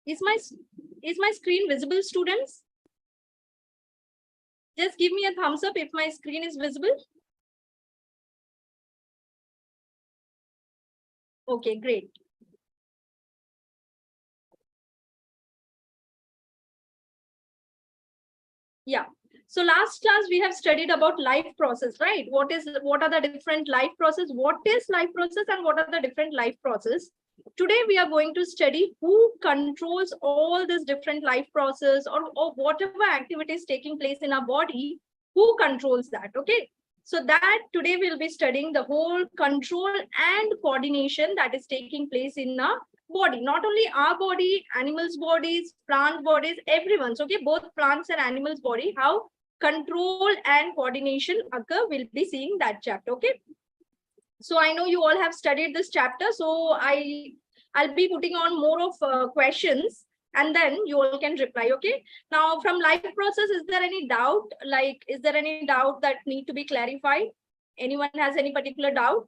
Is my screen visible, students? Just give me a thumbs up if my screen is visible. Okay, great. Yeah. So last class we have studied about life process, right? What are the different life process? What is life process and what are the different life process? Today we are going to study who controls all this different life process or whatever activities taking place in our body, who controls that, okay? So that today we'll be studying the whole control and coordination that is taking place in our body, not only our body, animals' bodies, plant bodies, everyone's, okay? Both plants and animals' body, how control and coordination occur, we'll be seeing that chapter, okay? So I know you all have studied this chapter, so I'll be putting on more of questions and then you all can reply, okay? Now from life process, is there any doubt? Like, is there any doubt that need to be clarified? Anyone has any particular doubt?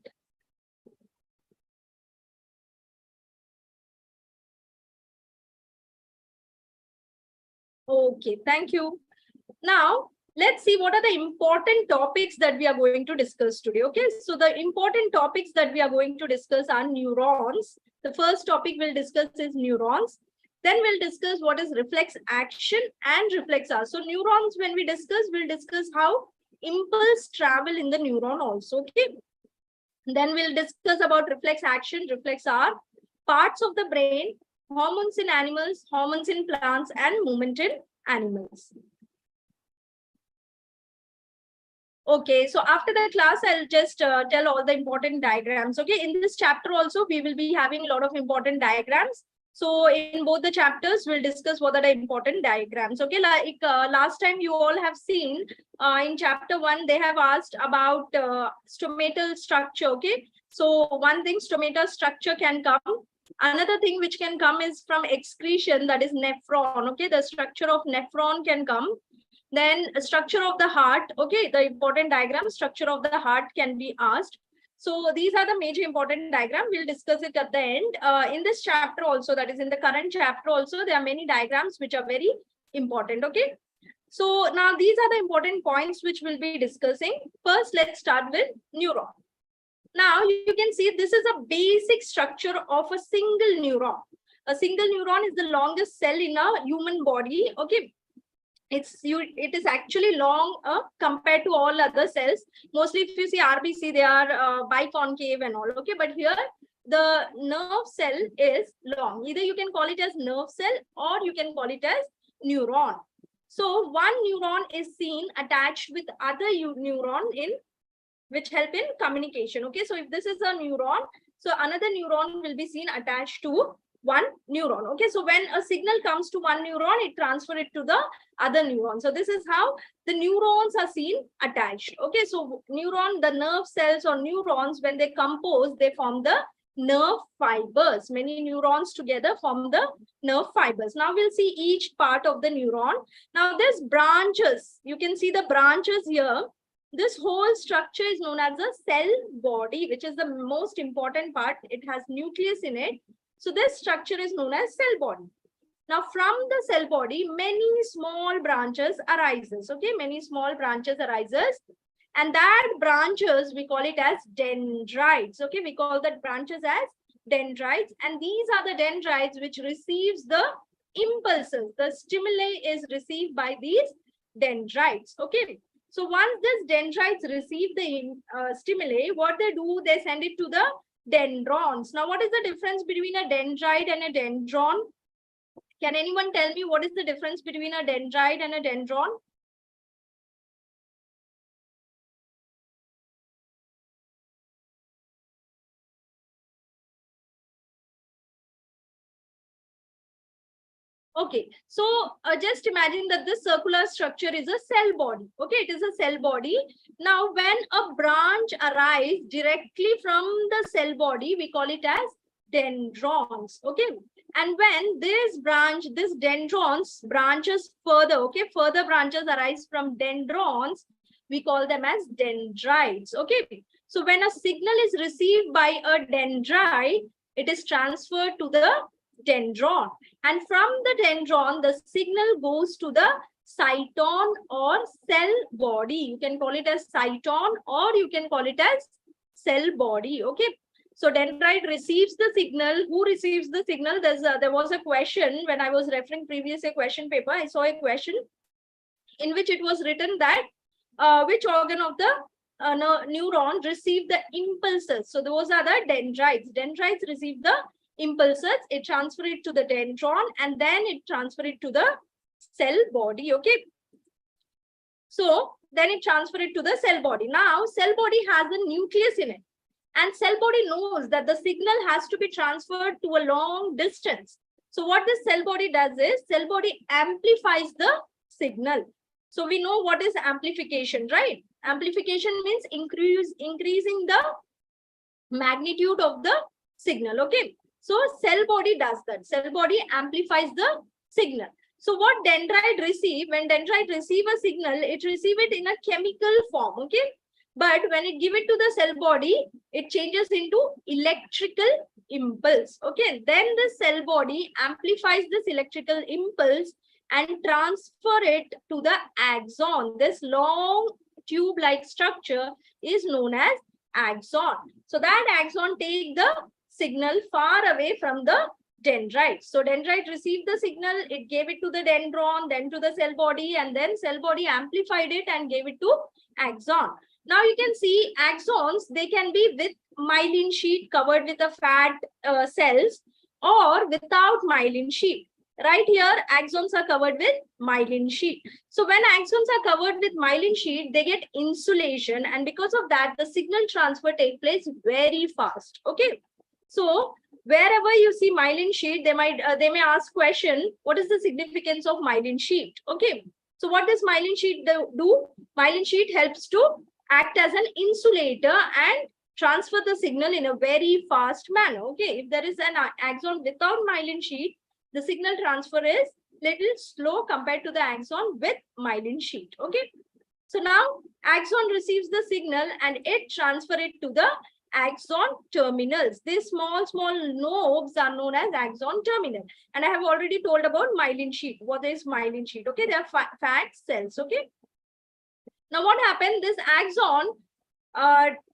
Okay, thank you. Now, let's see what are the important topics that we are going to discuss today. Okay, so the important topics that we are going to discuss are neurons. The first topic we'll discuss is neurons. Then we'll discuss what is reflex action and reflex arc. So neurons, when we discuss, we'll discuss how impulse travel in the neuron also. Okay. Then we'll discuss about reflex action, reflex arc, parts of the brain, hormones in animals, hormones in plants, and movement in animals. Okay, so after the class, I'll just tell all the important diagrams. Okay, in this chapter also, we will be having a lot of important diagrams. So in both the chapters, we'll discuss what are the important diagrams. Okay, like last time you all have seen in chapter 1, they have asked about stomatal structure. Okay, so one thing, stomatal structure can come. Another thing which can come is from excretion, that is nephron. Okay, the structure of nephron can come. Then structure of the heart. Okay, the important diagram, structure of the heart can be asked. So these are the major important diagram. We'll discuss it at the end. In this chapter also, that is in the current chapter also, there are many diagrams which are very important. Okay. So now these are the important points which we'll be discussing. First, let's start with neuron. Now you can see this is a basic structure of a single neuron. A single neuron is the longest cell in a human body. Okay. It is actually long compared to all other cells. Mostly if you see RBC, they are biconcave and all. Okay, but here the nerve cell is long. Either you can call it as nerve cell or you can call it as neuron. So one neuron is seen attached with other neuron in which help in communication. Okay, so if this is a neuron, so another neuron will be seen attached to one neuron. Okay, so when a signal comes to one neuron, it transfers it to the other neuron. So this is how the neurons are seen attached. Okay, so neuron, the nerve cells or neurons, when they compose, they form the nerve fibers. Many neurons together form the nerve fibers. Now we'll see each part of the neuron. Now there's branches. You can see the branches here. This whole structure is known as the cell body, which is the most important part. It has nucleus in it. So this structure is known as cell body. Now from the cell body, many small branches arises. Okay, many small branches arises. And that branches, we call it as dendrites. Okay, we call that branches as dendrites. And these are the dendrites which receives the impulses. The stimuli is received by these dendrites. Okay. So once these dendrites receive the stimuli, what they do, they send it to the dendrons. Now, what is the difference between a dendrite and a dendron? Can anyone tell me what is the difference between a dendrite and a dendron? Okay, so just imagine that this circular structure is a cell body. Okay, it is a cell body. Now, when a branch arises directly from the cell body, we call it as dendrons. Okay, and when this dendrons branches further, okay, further branches arise from dendrons, we call them as dendrites. Okay, so when a signal is received by a dendrite, it is transferred to the dendron. And from the dendron, the signal goes to the cyton or cell body. You can call it as cyton or you can call it as cell body. Okay. So dendrite receives the signal. Who receives the signal? There was a question when I was referring previous a question paper. I saw a question in which it was written that which organ of the neuron receive the impulses. So those are the dendrites. Dendrites receive the impulses. It transfer it to the dendron and then it transfer it to the cell body. Okay. So then it transfer it to the cell body. Now cell body has a nucleus in it. And cell body knows that the signal has to be transferred to a long distance. So what this cell body does is, cell body amplifies the signal. So we know what is amplification, right? Amplification means increasing the magnitude of the signal. Okay. So cell body does that. Cell body amplifies the signal. So what dendrite receive, when dendrite receive a signal, it receive it in a chemical form. Okay. But when it give it to the cell body, it changes into electrical impulse. Okay. Then the cell body amplifies this electrical impulse and transfer it to the axon. This long tube-like structure is known as axon. So that axon take the signal far away from the dendrite. So dendrite received the signal, it gave it to the dendron, then to the cell body, and then cell body amplified it and gave it to axon. Now you can see axons, they can be with myelin sheet covered with a fat cells or without myelin sheet. Right here, axons are covered with myelin sheet. So when axons are covered with myelin sheet, they get insulation, and because of that, the signal transfer takes place very fast. Okay. So wherever you see myelin sheet, they may ask question, what is the significance of myelin sheet? Okay. So what does myelin sheet do? Myelin sheet helps to act as an insulator and transfer the signal in a very fast manner. Okay. If there is an axon without myelin sheet, the signal transfer is little slow compared to the axon with myelin sheet. Okay. So now axon receives the signal and it transfer it to the axon terminals. These small knobs are known as axon terminal. And I have already told about myelin sheet. What is myelin sheet? Okay. They are fat cells. Okay. Now what happened? This axon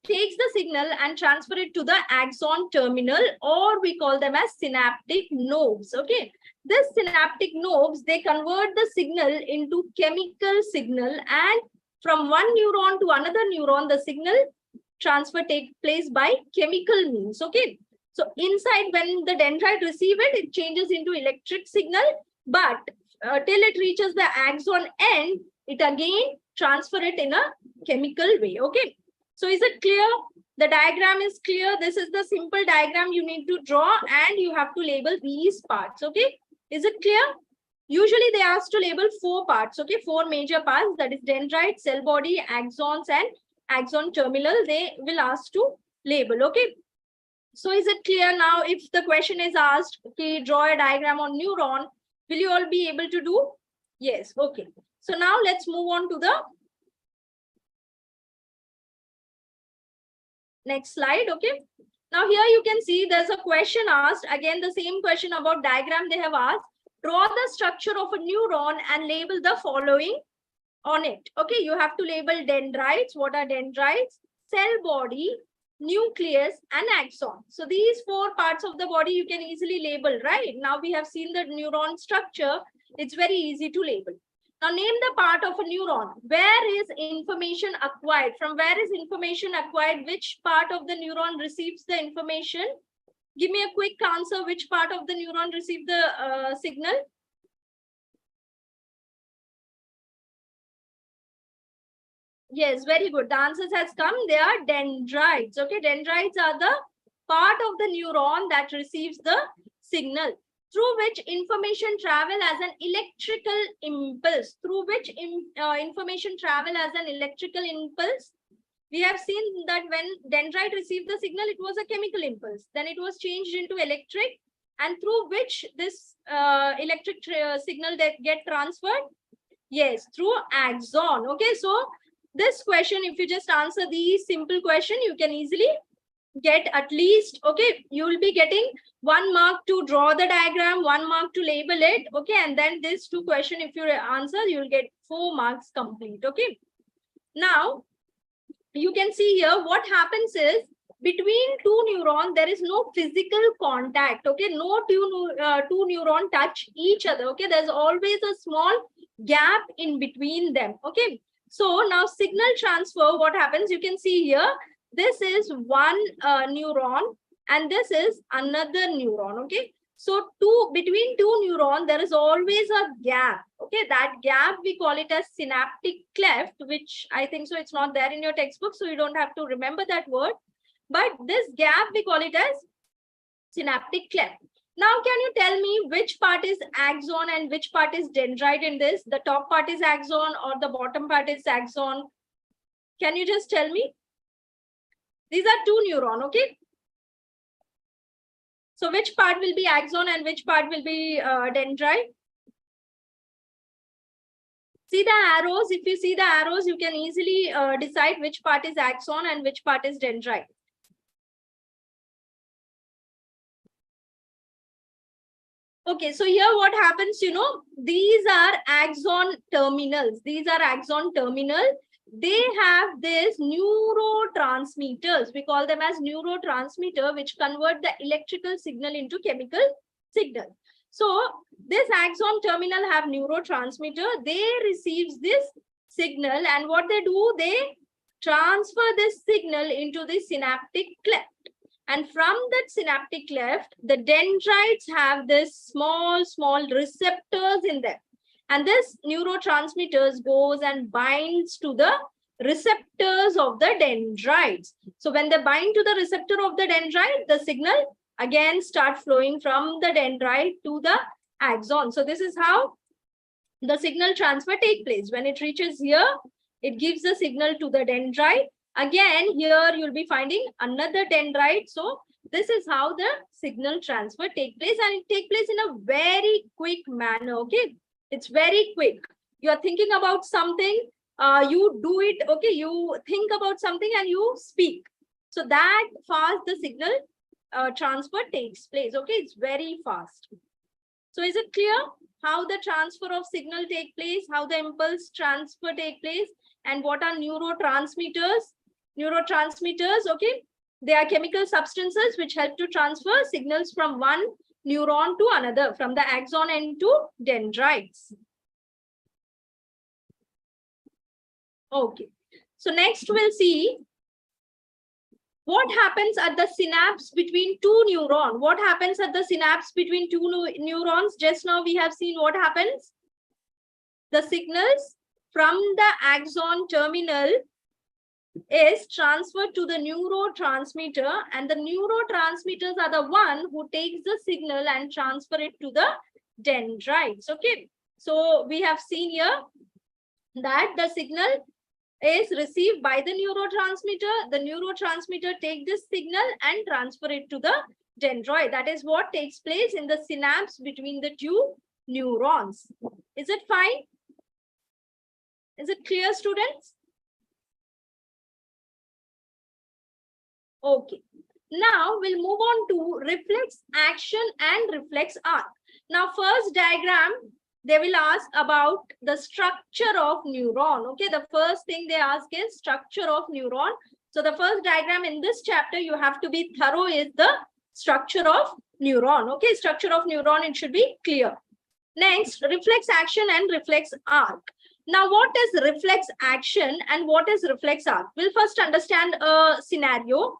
takes the signal and transfer it to the axon terminal, or we call them as synaptic knobs. Okay. This synaptic knobs, they convert the signal into chemical signal, and from one neuron to another neuron, the signal transfer takes place by chemical means. Okay. So inside, when the dendrite receive it, it changes into electric signal, but till it reaches the axon end, it again transfer it in a chemical way. Okay. So is it clear? The diagram is clear. This is the simple diagram you need to draw, and you have to label these parts. Okay. Is it clear? Usually they ask to label 4 parts. Okay. 4 major parts, that is dendrite, cell body, axons, and axon terminal. They will ask to label. Okay. So is it clear now? If the question is asked, okay, draw a diagram on neuron, will you all be able to do? Yes. Okay. So now let's move on to the next slide. Okay. Now here you can see there's a question asked. Again, the same question about diagram they have asked. Draw the structure of a neuron and label the following on it. Okay. You have to label dendrites. What are dendrites? Cell body, nucleus, and axon. So these 4 parts of the body you can easily label, right? Now we have seen the neuron structure. It's very easy to label. Now name the part of a neuron. Where is information acquired? From where is information acquired? Which part of the neuron receives the information? Give me a quick answer. Which part of the neuron receives the signal? Yes, very good. The answers has come. They are dendrites. Okay, dendrites are the part of the neuron that receives the signal, through which information travel as an electrical impulse. Through which information travel as an electrical impulse. We have seen that when dendrite received the signal, it was a chemical impulse. Then it was changed into electric, and through which this electric signal that get transferred? Yes, through axon. Okay, so this question, if you just answer the simple question, you can easily get at least, okay, you will be getting 1 mark to draw the diagram, 1 mark to label it, okay, and then this 2 question, if you answer, you will get 4 marks complete, okay. Now, you can see here what happens is between two neurons, there is no physical contact, okay, no two neurons touch each other, okay, there's always a small gap in between them, okay. So now signal transfer, what happens, you can see here, this is one neuron and this is another neuron, okay. So between two neurons, there is always a gap. Okay, that gap we call it as synaptic cleft, which I think so it's not there in your textbook, so you don't have to remember that word. But this gap we call it as synaptic cleft. Now, can you tell me which part is axon and which part is dendrite in this? The top part is axon or the bottom part is axon? Can you just tell me? These are two neurons, okay? So which part will be axon and which part will be dendrite? See the arrows. If you see the arrows, you can easily decide which part is axon and which part is dendrite. Okay, so here what happens, you know, these are axon terminals. These are axon terminal. They have this neurotransmitters. We call them as neurotransmitter, which convert the electrical signal into chemical signal. So this axon terminal have neurotransmitter. They receives this signal, and what they do, they transfer this signal into the synaptic cleft. And from that synaptic cleft, the dendrites have this small receptors in them. And this neurotransmitters goes and binds to the receptors of the dendrites. So when they bind to the receptor of the dendrite, the signal again start flowing from the dendrite to the axon. So this is how the signal transfer take place. When it reaches here, it gives the signal to the dendrite. Again, here you'll be finding another dendrite. So this is how the signal transfer take place, and it take place in a very quick manner. Okay, it's very quick. You are thinking about something, you do it. Okay, you think about something and you speak. So that fast the signal transfer takes place. Okay, it's very fast. So is it clear how the transfer of signal take place, how the impulse transfer take place, and what are neurotransmitters? Neurotransmitters, okay, they are chemical substances which help to transfer signals from one neuron to another, from the axon end to dendrites. Okay, so next we'll see what happens at the synapse between two neurons. What happens at the synapse between two neurons? Just now we have seen what happens. The signals from the axon terminal is transferred to the neurotransmitter, and the neurotransmitters are the one who takes the signal and transfer it to the dendrites. Okay, so we have seen here that the signal is received by the neurotransmitter. The neurotransmitter take this signal and transfer it to the dendrite. That is what takes place in the synapse between the two neurons. Is it fine? Is it clear, students? Okay, now we'll move on to reflex action and reflex arc. Now, first diagram, they will ask about the structure of neuron. Okay, the first thing they ask is structure of neuron. So the first diagram in this chapter, you have to be thorough, is the structure of neuron. Okay, structure of neuron, it should be clear. Next, reflex action and reflex arc. Now, what is reflex action and what is reflex arc? We'll first understand a scenario.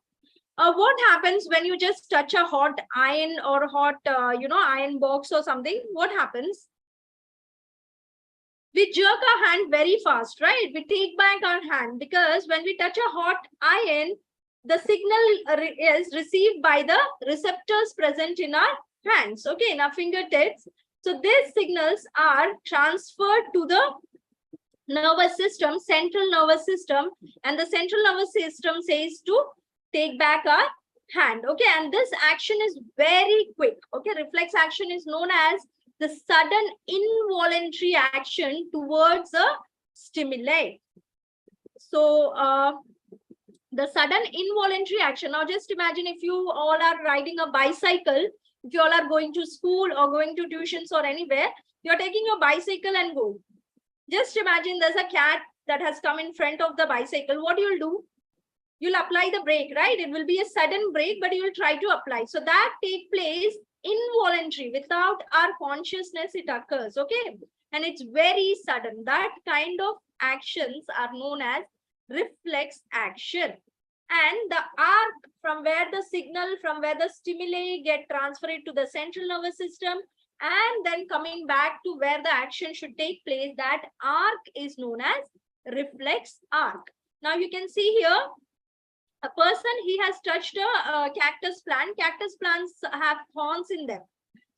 What happens when you just touch a hot iron or hot, iron box or something? What happens? We jerk our hand very fast, right? We take back our hand because when we touch a hot iron, the signal is received by the receptors present in our hands, okay, in our fingertips. So these signals are transferred to the nervous system, central nervous system, and the central nervous system says to take back our hand, okay, and this action is very quick. Okay, reflex action is known as the sudden involuntary action towards a stimuli. So the sudden involuntary action. Now just imagine if you all are riding a bicycle, if you all are going to school or going to tuitions or anywhere, you're taking your bicycle and go. Just imagine there's a cat that has come in front of the bicycle. What you'll do? You'll apply the brake, right? It will be a sudden brake, but you will try to apply. So that take place involuntary, without our consciousness it occurs, okay? And it's very sudden. That kind of actions are known as reflex action. And the arc from where the signal, from where the stimuli get transferred to the central nervous system, and then coming back to where the action should take place, that arc is known as reflex arc. Now you can see here, a person, he has touched a cactus plant. Cactus plants have thorns in them.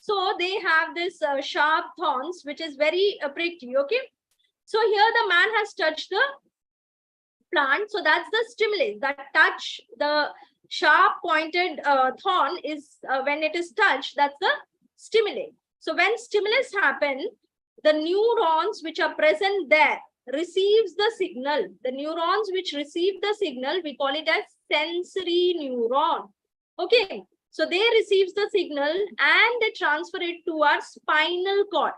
So they have this sharp thorns, which is very prickly, okay? So here the man has touched the plant. So that's the stimulus. That touch, the sharp pointed thorn is when it is touched, that's the stimulus. So when stimulus happen, the neurons which are present there receives the signal. The neurons which receive the signal, we call it as sensory neuron. Okay, so they receives the signal and they transfer it to our spinal cord.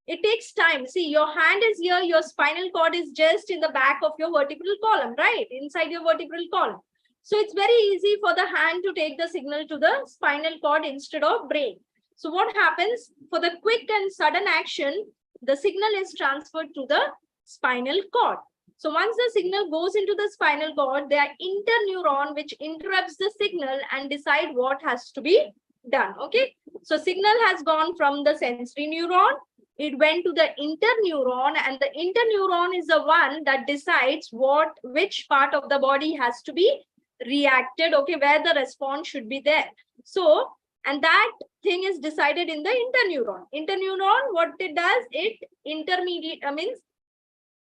It takes time. See, your hand is here, your spinal cord is just in the back of your vertebral column, right? Inside your vertebral column. So it's very easy for the hand to take the signal to the spinal cord instead of brain. So what happens? For the quick and sudden action, the signal is transferred to the spinal cord. So once the signal goes into the spinal cord, there are interneuron which interrupts the signal and decide what has to be done. Okay, so signal has gone from the sensory neuron, it went to the interneuron, and the interneuron is the one that decides which part of the body has to be reacted, okay, where the response should be there. So, and that thing is decided in the interneuron. Interneuron, what it does, it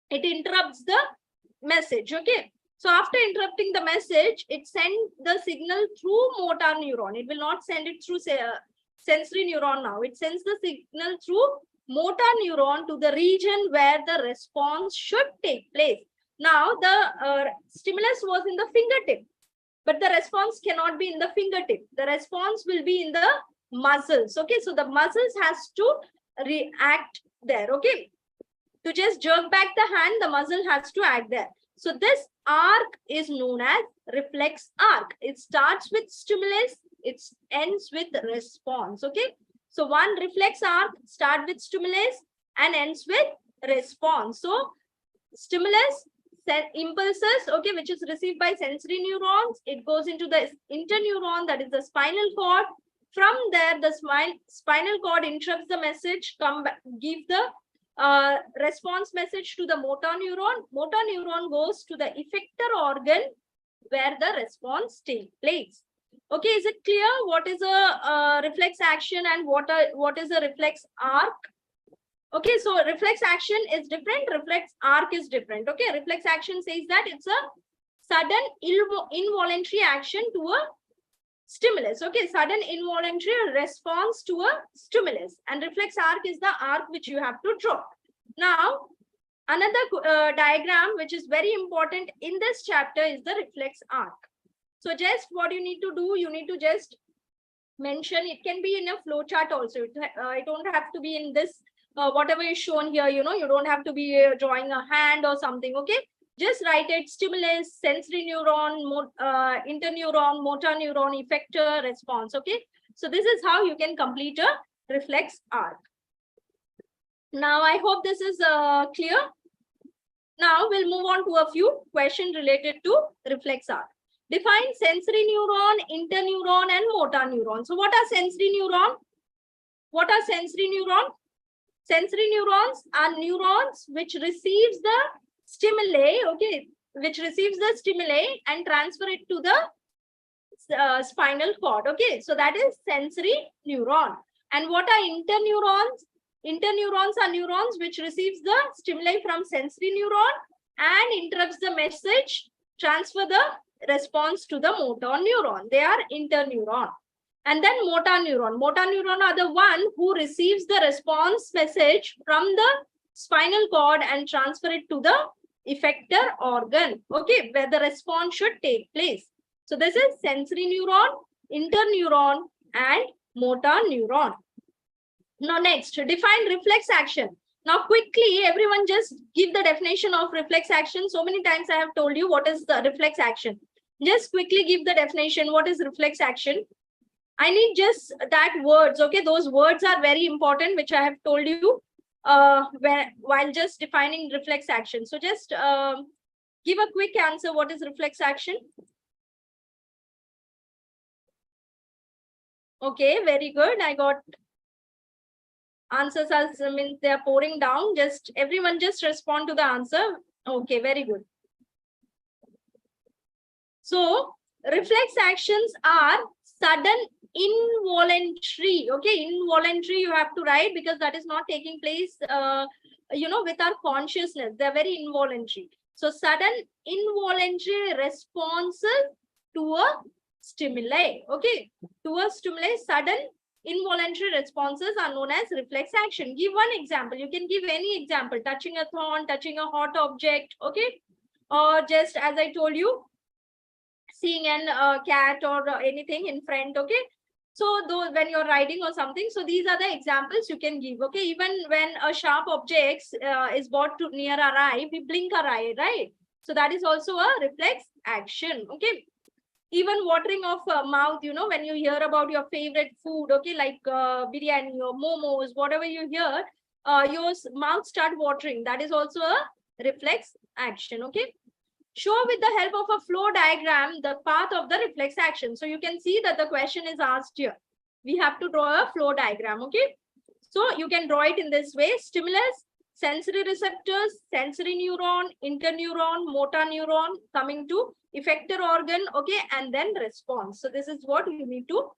it interrupts the message, okay? So after interrupting the message, it sends the signal through motor neuron. It will not send it through sensory neuron now. It sends the signal through motor neuron to the region where the response should take place. Now the stimulus was in the fingertip, but the response cannot be in the fingertip. The response will be in the muscles, okay? So the muscles has to react there, okay? To just jerk back the hand, the muscle has to act there. So this arc is known as reflex arc. It starts with stimulus, it ends with response, okay? So one reflex arc starts with stimulus and ends with response. So stimulus, impulses, okay, which is received by sensory neurons, it goes into the interneuron, that is the spinal cord. From there, the spinal cord interrupts the message, give the response message to the motor neuron. Motor neuron goes to the effector organ where the response takes place. Okay, is it clear what is a reflex action and what is a reflex arc? Okay, so reflex action is different, reflex arc is different. Okay, reflex action says that it's a sudden involuntary action to a stimulus. Okay, sudden involuntary response to a stimulus, and reflex arc is the arc which you have to draw. Now, another diagram which is very important in this chapter is the reflex arc. So just what you need to do, you need to just mention, it can be in a flow chart also. It don't have to be in this, whatever is shown here, you know, you don't have to be drawing a hand or something, okay? Just write it: stimulus, sensory neuron, interneuron, motor neuron, effector, response, okay? So this is how you can complete a reflex arc. Now, I hope this is clear. Now, we'll move on to a few questions related to reflex arc. Define sensory neuron, interneuron, and motor neuron. So what are sensory neuron? What are sensory neuron? Sensory neurons are neurons which receives the stimuli, okay, which receives the stimuli and transfer it to the spinal cord, okay? So that is sensory neuron. And what are interneurons? Interneurons are neurons which receives the stimuli from sensory neuron and interrupts the message, transfer the response to the motor neuron. They are interneuron. And then motor neuron. Motor neuron are the one who receives the response message from the spinal cord and transfer it to the effector organ, okay, where the response should take place. So this is sensory neuron, interneuron, and motor neuron. Now next, define reflex action. Now quickly, everyone just give the definition of reflex action. So many times I have told you what is the reflex action. Just quickly give the definition. What is reflex action? I need just that words, okay? Those words are very important, which I have told you while just defining reflex action. So just give a quick answer. What is reflex action? Okay, very good. I got answers as means they are pouring down. Just everyone just respond to the answer. Okay, very good. So reflex actions are sudden involuntary. Okay, involuntary you have to write because that is not taking place with our consciousness. They're very involuntary. So sudden involuntary responses to a stimuli. Okay, to a stimuli, sudden involuntary responses are known as reflex action. Give one example. You can give any example. Touching a thorn, touching a hot object. Okay, or just as I told you, seeing an cat or anything in front. Okay, so though when you're riding or something, so these are the examples you can give. Okay, even when a sharp object is brought to near our eye, we blink our eye, right? So that is also a reflex action. Okay, even watering of mouth, when you hear about your favorite food, okay, like biryani or momos, whatever you hear, your mouth start watering. That is also a reflex action. Okay, show with the help of a flow diagram the path of the reflex action. So you can see that the question is asked here. We have to draw a flow diagram. Okay, so you can draw it in this way: stimulus, sensory receptors, sensory neuron, interneuron, motor neuron, coming to effector organ, okay, and then response. So this is what you need to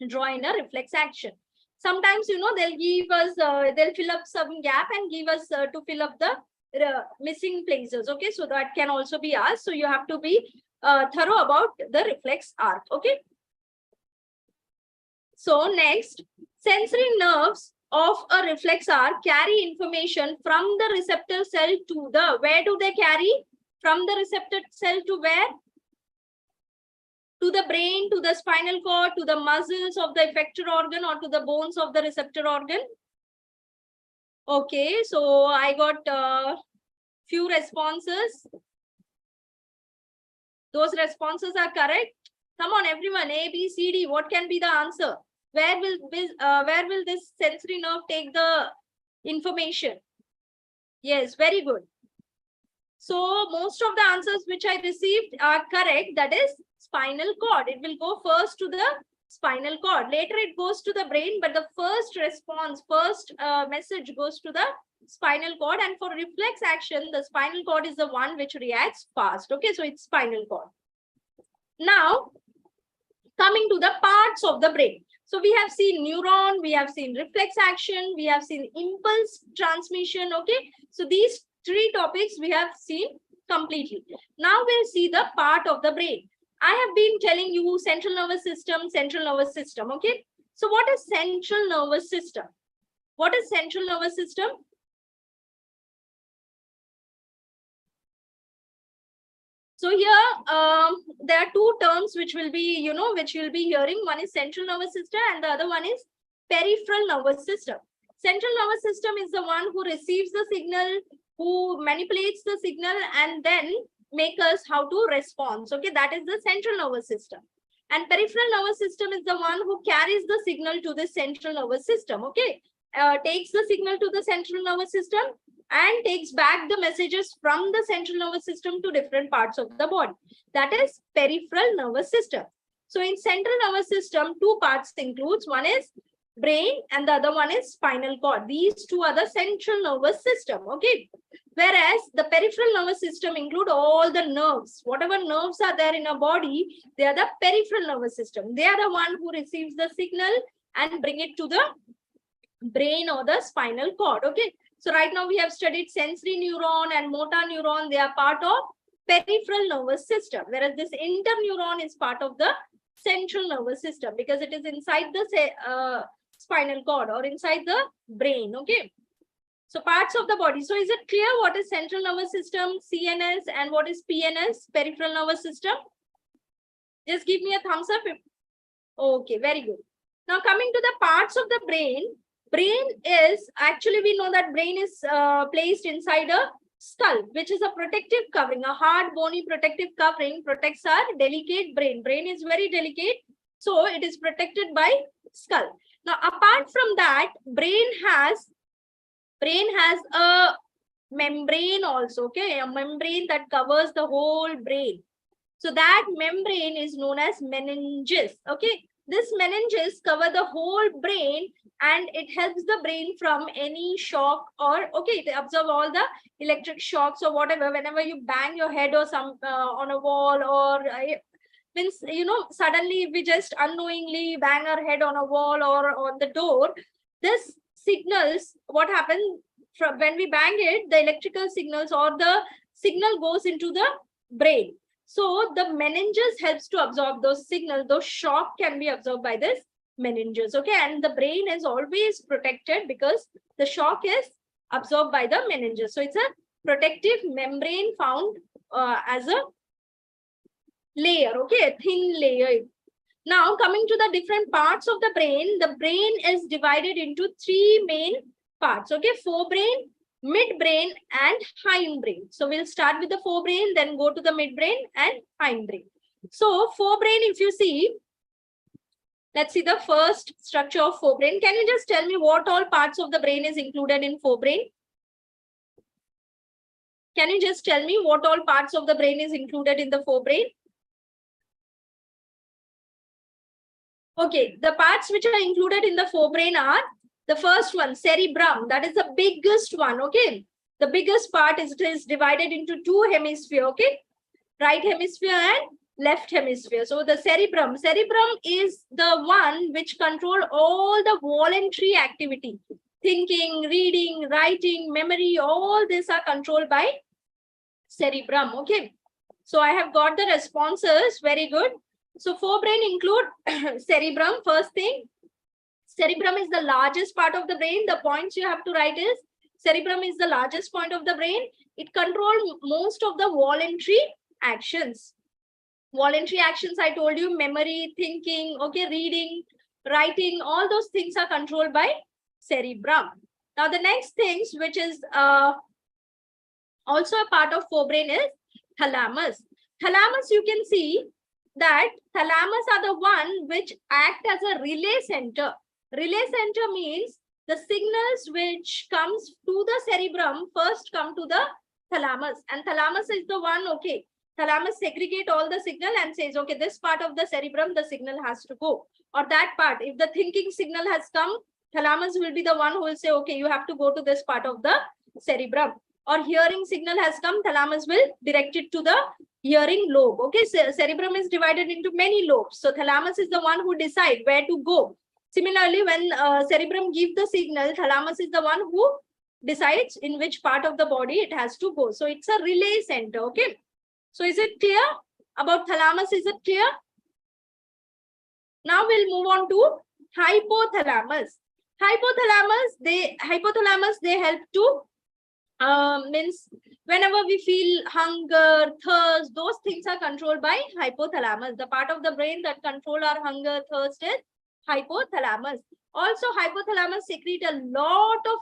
draw in a reflex action. Sometimes they'll give us they'll fill up some gap and give us to fill up the missing places. Okay, so that can also be asked. So you have to be thorough about the reflex arc. Okay, so next, sensory nerves of a reflex arc carry information from the receptor cell to the, where do they carry? From the receptor cell to where? To the brain, to the spinal cord, to the muscles of the effector organ, or to the bones of the receptor organ? Okay, so I got few responses. Those responses are correct. Come on, everyone. A, B, C, D. What can be the answer? Where will this sensory nerve take the information? Yes, very good. So most of the answers which I received are correct. That is spinal cord. It will go first to the spinal cord. Later it goes to the brain, but the first response, first message goes to the spinal cord. And for reflex action, the spinal cord is the one which reacts fast. Okay, so it's spinal cord. Now, coming to the parts of the brain. So we have seen neuron, we have seen reflex action, we have seen impulse transmission. Okay, so these three topics we have seen completely. Now we'll see the part of the brain. I have been telling you central nervous system. Okay, so what is central nervous system? What is central nervous system? So here there are two terms which will be, which you'll be hearing. One is central nervous system and the other one is peripheral nervous system. Central nervous system is the one who receives the signal, who manipulates the signal, and then make us how to respond. Okay, that is the central nervous system. And peripheral nervous system is the one who carries the signal to the central nervous system. Okay, takes the signal to the central nervous system and takes back the messages from the central nervous system to different parts of the body. That is peripheral nervous system. So in central nervous system, two parts includes, one is brain and the other one is spinal cord. These two are the central nervous system. Okay, whereas the peripheral nervous system include all the nerves. Whatever nerves are there in a body, they are the peripheral nervous system. They are the one who receives the signal and bring it to the brain or the spinal cord. Okay, so right now we have studied sensory neuron and motor neuron. They are part of peripheral nervous system, whereas this interneuron is part of the central nervous system because it is inside the spinal cord or inside the brain. Okay, So parts of the body. So is it clear what is central nervous system, CNS, and what is PNS, peripheral nervous system? Just give me a thumbs up. Okay, very good. Now coming to the parts of the brain. Brain is, actually we know that brain is placed inside a skull, which is a protective covering. A hard bony protective covering protects our delicate brain. Brain is very delicate, so it is protected by skull. Now apart from that, brain has a membrane also, okay, a membrane that covers the whole brain. So that membrane is known as meninges, okay. This meninges cover the whole brain and it helps the brain from any shock or, okay, it absorbs all the electric shocks or whatever. Whenever you bang your head or some on a wall, or means, you know, suddenly we just unknowingly bang our head on a wall or on the door, this signals what happens from when we bang it, the electrical signals or the signal goes into the brain. So the meninges helps to absorb those signals. Those shock can be absorbed by this meninges, okay, and the brain is always protected because the shock is absorbed by the meninges. So it's a protective membrane found as a layer, okay, a thin layer. Now coming to the different parts of the brain is divided into three main parts, okay, forebrain, midbrain and hindbrain. So we'll start with the forebrain, then go to the midbrain and hindbrain. So forebrain, if you see, let's see the first structure of forebrain. Can you just tell me what all parts of the brain is included in forebrain? Can you just tell me what all parts of the brain is included in the forebrain? Okay, the parts which are included in the forebrain are the first one, cerebrum. That is the biggest one, okay. The biggest part is, it is divided into two hemispheres, okay. Right hemisphere and left hemisphere. So the cerebrum is the one which control all the voluntary activity. Thinking, reading, writing, memory, all these are controlled by cerebrum, okay. So I have got the responses, very good. So forebrain include cerebrum, first thing. Cerebrum is the largest part of the brain. The points you have to write is, cerebrum is the largest point of the brain. It controls most of the voluntary actions. Voluntary actions, I told you, memory, thinking, okay, reading, writing, all those things are controlled by cerebrum. Now the next things which is also a part of forebrain is thalamus. Thalamus, you can see that thalamus are the one which act as a relay center. Relay center means the signals which comes to the cerebrum first come to the thalamus, and thalamus is the one, okay, thalamus segregate all the signal and says, okay, this part of the cerebrum, the signal has to go, or that part. If the thinking signal has come, thalamus will be the one who will say, okay, you have to go to this part of the cerebrum. Or hearing signal has come, thalamus will direct it to the hearing lobe, okay. Cerebrum is divided into many lobes, so thalamus is the one who decide where to go. Similarly, when cerebrum gives the signal, thalamus is the one who decides in which part of the body it has to go. So it's a relay center, okay. So is it clear about thalamus? Is it clear? Now we'll move on to hypothalamus. Hypothalamus, they help to means whenever we feel hunger, thirst, those things are controlled by hypothalamus. The part of the brain that control our hunger, thirst is hypothalamus. Also, hypothalamus secrete a lot of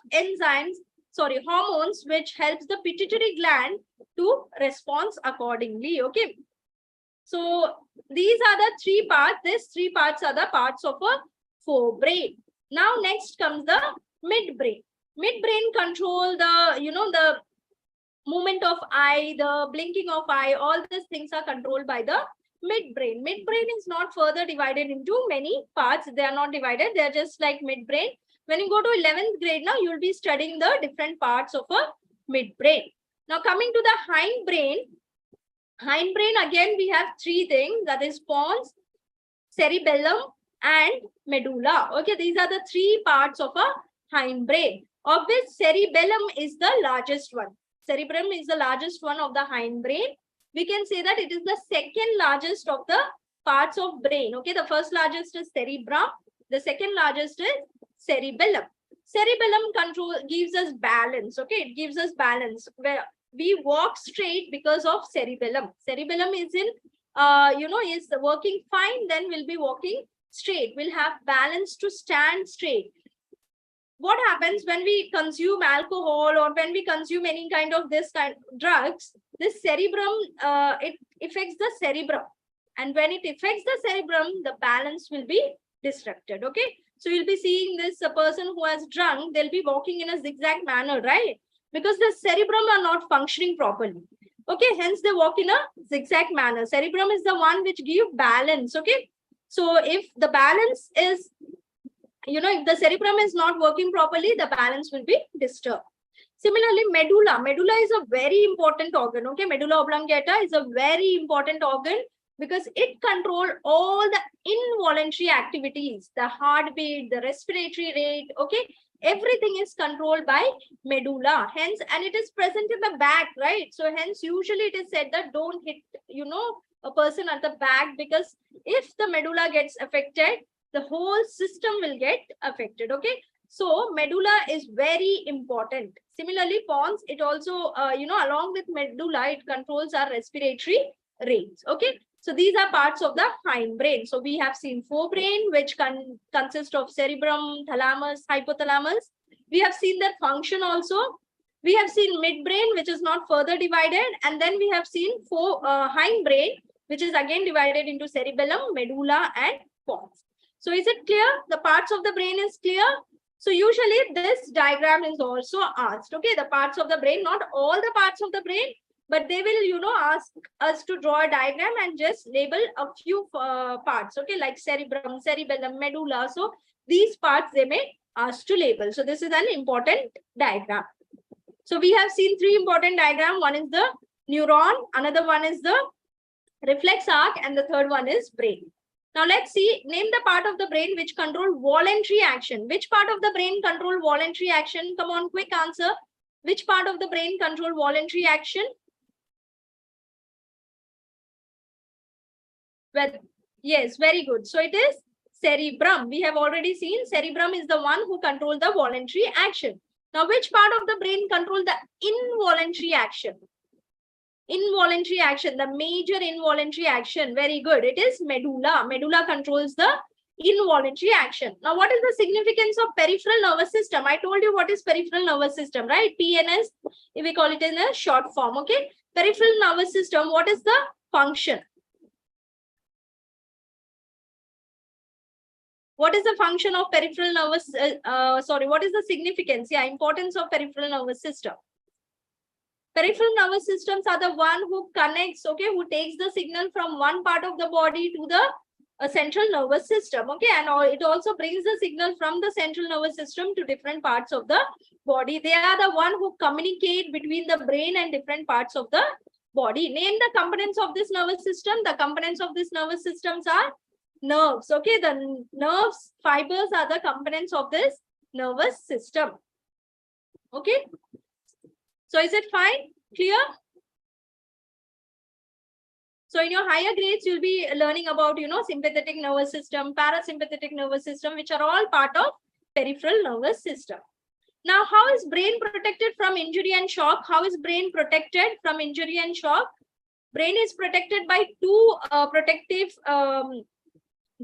hormones, which helps the pituitary gland to respond accordingly, okay. So these are the three parts. These three parts are the parts of a forebrain. Now next comes the midbrain. Midbrain control the, you know, the movement of eye, the blinking of eye, all these things are controlled by the midbrain. Midbrain is not further divided into many parts. They are not divided. They are just like midbrain. When you go to 11th grade now, you will be studying the different parts of a midbrain. Now coming to the hindbrain. Hindbrain, again, we have three things, that is pons, cerebellum and medulla. Okay, these are the three parts of a hindbrain, of which cerebellum is the largest one. Cerebellum is the largest one of the hindbrain. We can say that it is the second largest of the parts of brain. Okay, the first largest is cerebrum. The second largest is cerebellum. Cerebellum control gives us balance. Okay, it gives us balance where we walk straight because of cerebellum. Cerebellum is in, is working fine, then we'll be walking straight. We'll have balance to stand straight. What happens when we consume alcohol or when we consume any kind of this kind of drugs? This cerebrum, it affects the cerebrum, and when it affects the cerebrum, the balance will be disrupted. Okay, so you'll be seeing this a person who has drunk, they'll be walking in a zigzag manner, right? Because the cerebrum are not functioning properly. Okay, hence they walk in a zigzag manner. Cerebrum is the one which gives balance. Okay, so if the balance is, if the cerebrum is not working properly, the balance will be disturbed. Similarly, medulla is a very important organ. Okay, medulla oblongata is a very important organ because it controls all the involuntary activities, the heartbeat, the respiratory rate. Okay, everything is controlled by medulla. Hence, and it is present in the back, right? So hence, usually it is said that don't hit, a person at the back, because if the medulla gets affected, the whole system will get affected. Okay, so medulla is very important. Similarly, pons, it also, along with medulla, it controls our respiratory rates. Okay, so these are parts of the hindbrain. So we have seen forebrain, which consists of cerebrum, thalamus, hypothalamus. We have seen their function also. We have seen midbrain, which is not further divided, and then we have seen hindbrain, which is again divided into cerebellum, medulla, and pons. So is it clear? The parts of the brain is clear. So usually this diagram is also asked. Okay, the parts of the brain, not all the parts of the brain, but they will, ask us to draw a diagram and just label a few parts. Okay, like cerebrum, cerebellum, medulla. So these parts they may ask to label. So this is an important diagram. So we have seen three important diagrams. One is the neuron, another one is the reflex arc, and the third one is brain. Now let's see, name the part of the brain which control voluntary action. Which part of the brain control voluntary action? Come on, quick answer. Which part of the brain control voluntary action? Well, yes, very good. So it is cerebrum. We have already seen cerebrum is the one who controls the voluntary action. Now, which part of the brain control the involuntary action? Involuntary action, the major involuntary action. Very good. It is medulla. Medulla controls the involuntary action. Now, what is the significance of peripheral nervous system? I told you what is peripheral nervous system, right? PNS, if we call it in a short form. Okay. Peripheral nervous system, what is the function? What is the function of peripheral nervous, what is the significance? Yeah, importance of peripheral nervous system. Peripheral nervous systems are the one who connects, okay, who takes the signal from one part of the body to the central nervous system, okay, and it also brings the signal from the central nervous system to different parts of the body. They are the one who communicate between the brain and different parts of the body. Name the components of this nervous system. The components of this nervous systems are nerves, okay. The nerves fibers are the components of this nervous system, okay. So is it fine? Clear? So in your higher grades, you'll be learning about, sympathetic nervous system, parasympathetic nervous system, which are all part of peripheral nervous system. Now, how is brain protected from injury and shock? How is brain protected from injury and shock? Brain is protected by two protective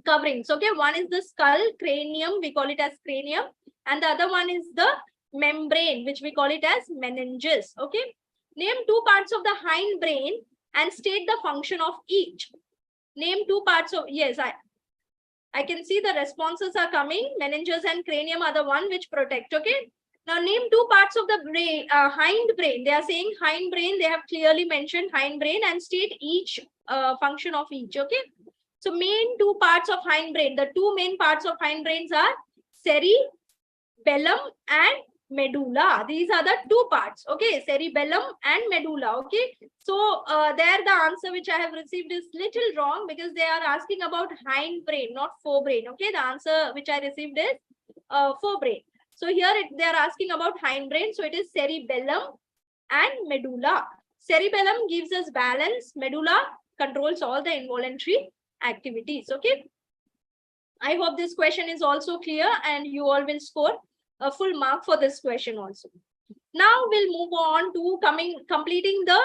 coverings. Okay, one is the skull, cranium, we call it as cranium, and the other one is the membrane, which we call it as meninges. Okay, name two parts of the hind brain and state the function of each. Name two parts of, yes, I can see the responses are coming. Meninges and cranium are the one which protect. Okay, now name two parts of the brain, hind brain. They are saying hind brain. They have clearly mentioned hind brain and state each function of each. Okay, so main two parts of hind brain. The two main parts of hind brains are cerebellum and medulla. These are the two parts, okay, cerebellum and medulla. Okay, so there the answer which I have received is little wrong because they are asking about hind brain, not forebrain. Okay, the answer which I received is forebrain. So here they are asking about hind brain, so it is cerebellum and medulla. Cerebellum gives us balance, medulla controls all the involuntary activities. Okay, I hope this question is also clear and you all will score a full mark for this question also. Now we'll move on to completing the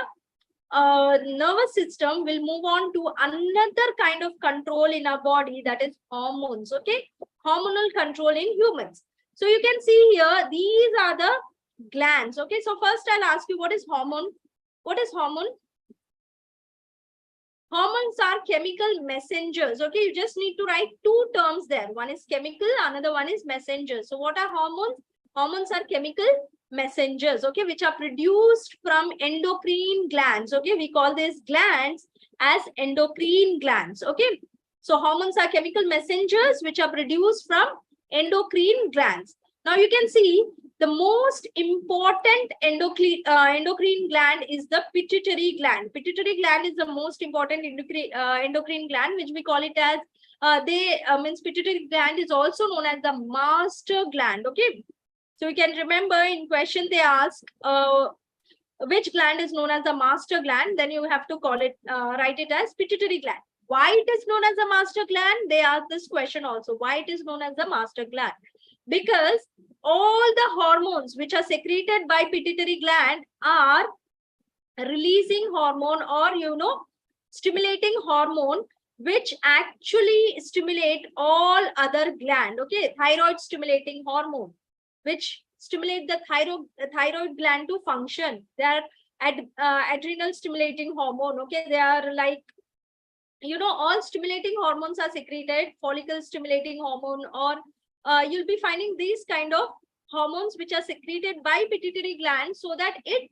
nervous system. We'll move on to another kind of control in our body, that is hormones. Okay, hormonal control in humans. So you can see here, these are the glands. Okay, so first I'll ask you, what is hormone? What is hormone? Hormones are chemical messengers. Okay, you just need to write two terms there. One is chemical, another one is messenger. So what are hormones? Hormones are chemical messengers, okay, which are produced from endocrine glands. Okay, we call these glands as endocrine glands. Okay, so hormones are chemical messengers which are produced from endocrine glands. Now you can see the most important endocrine gland is the pituitary gland. Pituitary gland is the most important endocrine gland, which we call it as means pituitary gland is also known as the master gland. Okay, so you can remember in question they ask which gland is known as the master gland, then you have to call it write it as pituitary gland. Why it is known as the master gland? They ask this question also. Why it is known as the master gland? Because all the hormones which are secreted by pituitary gland are releasing hormone, or stimulating hormone, which actually stimulate all other gland. Okay, thyroid stimulating hormone, which stimulate the thyroid gland to function. They are adrenal stimulating hormone. Okay, they are like, all stimulating hormones are secreted, follicle stimulating hormone, or you'll be finding these kind of hormones which are secreted by pituitary gland, so that it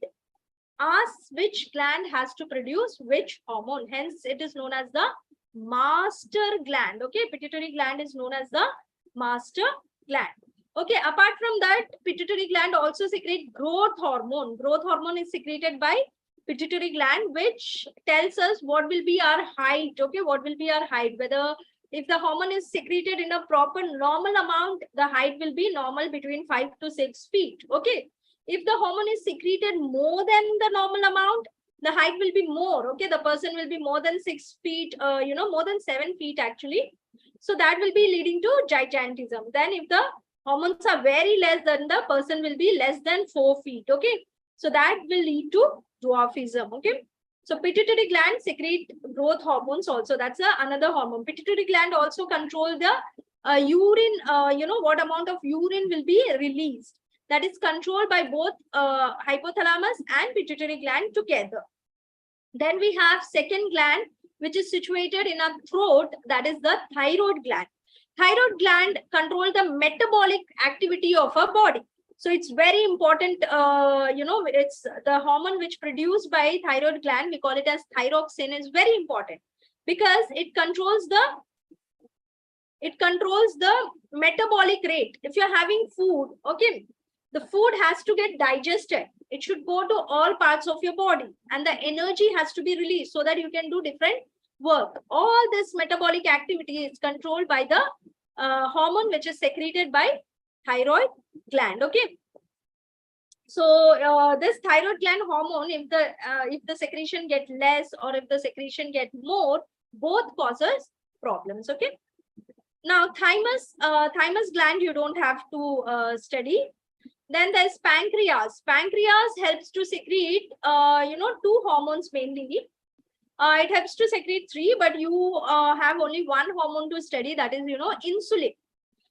asks which gland has to produce which hormone. Hence, it is known as the master gland. Okay, pituitary gland is known as the master gland. Okay, apart from that, pituitary gland also secrete growth hormone. Growth hormone is secreted by pituitary gland, which tells us what will be our height. Okay, what will be our height? Whether if the hormone is secreted in a proper normal amount, the height will be normal between 5 to 6 feet. Okay, if the hormone is secreted more than the normal amount, the height will be more. Okay, the person will be more than 6 feet, more than 7 feet actually. So that will be leading to gigantism. Then if the hormones are very less, then the person will be less than 4 feet. Okay, so that will lead to dwarfism. Okay, so pituitary gland secrete growth hormones also. That's another hormone. Pituitary gland also control the urine, what amount of urine will be released. That is controlled by both hypothalamus and pituitary gland together. Then we have second gland, which is situated in our throat, that is the thyroid gland. Thyroid gland control the metabolic activity of our body. So it's very important, it's the hormone which produced by thyroid gland, we call it as thyroxine, is very important because it controls the metabolic rate. If you're having food, okay, the food has to get digested. It should go to all parts of your body and the energy has to be released so that you can do different work. All this metabolic activity is controlled by the hormone which is secreted by thyroid gland. Okay, so this thyroid gland hormone, if the secretion get less or if the secretion get more, both causes problems. Okay, now thymus gland you don't have to study. Then there's pancreas. Pancreas helps to secrete two hormones mainly. It helps to secrete 3, but you have only one hormone to study, that is insulin.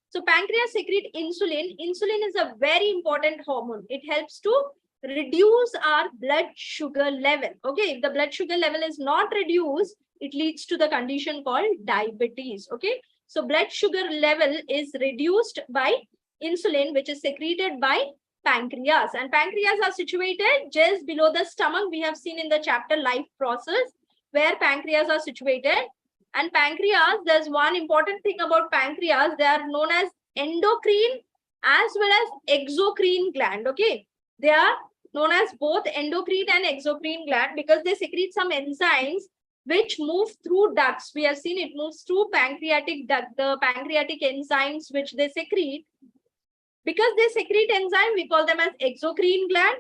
So pancreas secrete insulin. Insulin is a very important hormone. It helps to reduce our blood sugar level. Okay, if the blood sugar level is not reduced, it leads to the condition called diabetes. Okay, so blood sugar level is reduced by insulin, which is secreted by pancreas, and pancreas are situated just below the stomach. We have seen in the chapter life process where pancreas are situated. And pancreas, there's one important thing about pancreas. They are known as endocrine as well as exocrine gland. Okay, they are known as both endocrine and exocrine gland because they secrete some enzymes which move through ducts. We have seen it moves through pancreatic duct. The pancreatic enzymes which they secrete, because they secrete enzyme, we call them as exocrine gland.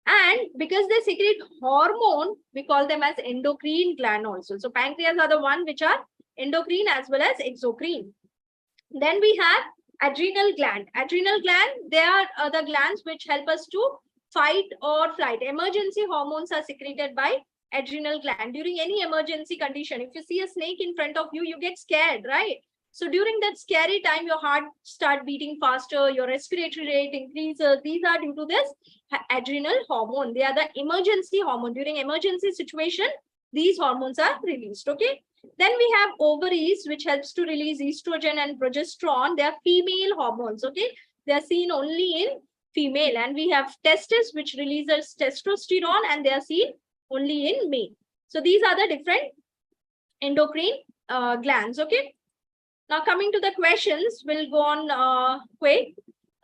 And because they secrete hormone, we call them as endocrine gland also. So pancreas are the one which are endocrine as well as exocrine. Then we have Adrenal gland. Adrenal gland, they are the glands which help us to fight or flight. Emergency hormones are secreted by adrenal gland. During any emergency condition, if you see a snake in front of you, you get scared, right? So during that scary time, your heart start beating faster, your respiratory rate increases. These are due to this adrenal hormone. They are the emergency hormone. During emergency situation, these hormones are released, okay? Then we have ovaries, which helps to release estrogen and progesterone. They are female hormones, okay? They are seen only in female. And we have testes, which releases testosterone, and they are seen only in male. So these are the different endocrine glands, okay? Now coming to the questions, we'll go on quick.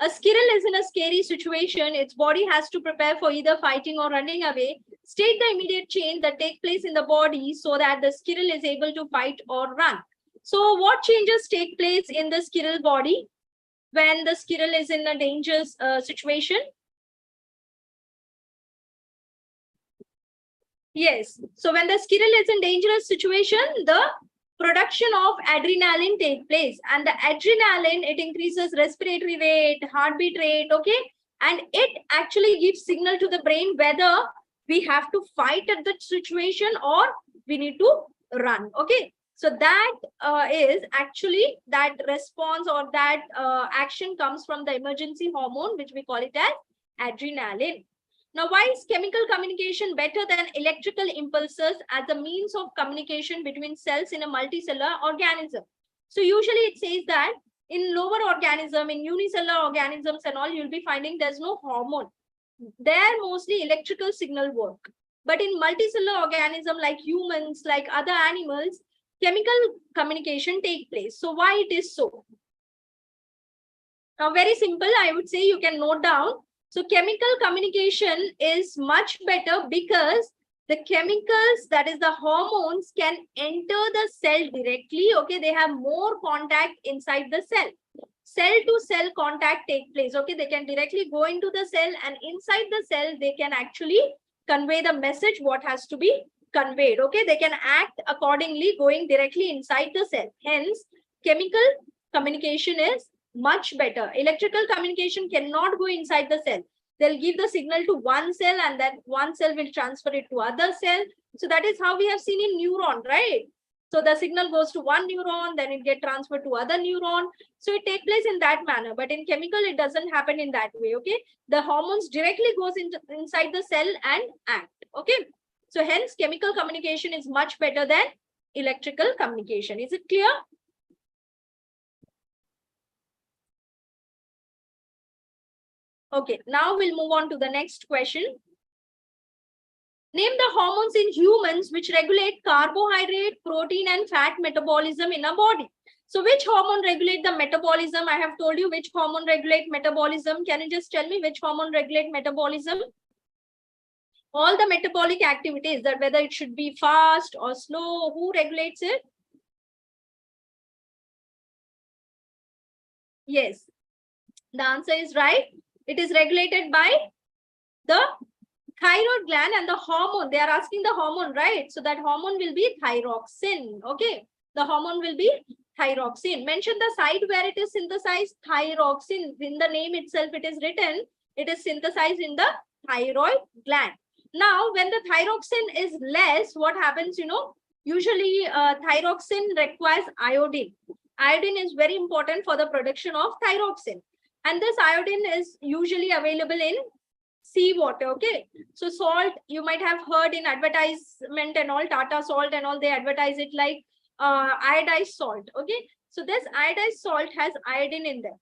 A squirrel is in a scary situation. Its body has to prepare for either fighting or running away. State the immediate change that take place in the body so that the squirrel is able to fight or run. So what changes take place in the squirrel body when the squirrel is in a dangerous situation? Yes. So when the squirrel is in dangerous situation, the production of adrenaline take place, and the adrenaline, it increases respiratory rate, heartbeat rate, okay, and it actually gives signal to the brain whether we have to fight at that situation or we need to run, okay. So that is actually that response, or that action comes from the emergency hormone, which we call it as adrenaline. Now, why is chemical communication better than electrical impulses as a means of communication between cells in a multicellular organism? So usually it says that in lower organism, in unicellular organisms and all, you'll be finding there's no hormone. They're mostly electrical signal work. But in multicellular organism like humans, like other animals, chemical communication take place. So why it is so? Now, very simple, I would say you can note down. So chemical communication is much better because the chemicals, that is the hormones, can enter the cell directly. Okay, they have more contact inside the cell. Cell to cell contact take place. Okay, they can directly go into the cell, and inside the cell, they can actually convey the message what has to be conveyed. Okay, they can act accordingly going directly inside the cell. Hence, chemical communication is much better. Electrical communication cannot go inside the cell. They'll give the signal to one cell, and that one cell will transfer it to other cell. So that is how we have seen in neuron, right? So the signal goes to one neuron, then it get transferred to other neuron. So it takes place in that manner. But in chemical, it doesn't happen in that way, okay? The hormones directly goes inside the cell and act, okay? So hence, chemical communication is much better than electrical communication. Is it clear? Okay, now we'll move on to the next question. Name the hormones in humans which regulate carbohydrate, protein, and fat metabolism in a body. So which hormone regulate the metabolism? I have told you which hormone regulate metabolism. Can you just tell me which hormone regulate metabolism? All the metabolic activities, that whether it should be fast or slow, who regulates it? Yes, the answer is right. It is regulated by the thyroid gland, and the hormone, they are asking the hormone, right? So that hormone will be thyroxine, okay? The hormone will be thyroxine. Mention the site where it is synthesized. Thyroxine, in the name itself it is written, it is synthesized in the thyroid gland. Now, when the thyroxine is less, what happens, you know? Usually thyroxine requires iodine. Iodine is very important for the production of thyroxine. And this iodine is usually available in seawater, okay? So salt, you might have heard in advertisement and all, Tata salt and all, they advertise it like iodized salt, okay? So this iodized salt has iodine in them.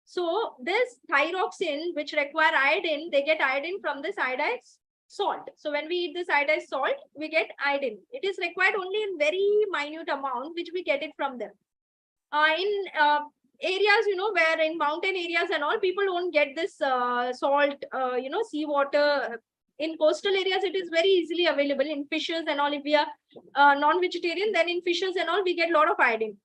So this thyroxine, which require iodine, they get iodine from this iodized salt. So when we eat this iodized salt, we get iodine. It is required only in very minute amount, which we get it from them. In areas, you know, where in mountain areas and all, people won't get this salt, you know, seawater. In coastal areas, it is very easily available in fishes and all. If we are non-vegetarian, then in fishes and all, we get a lot of iodine.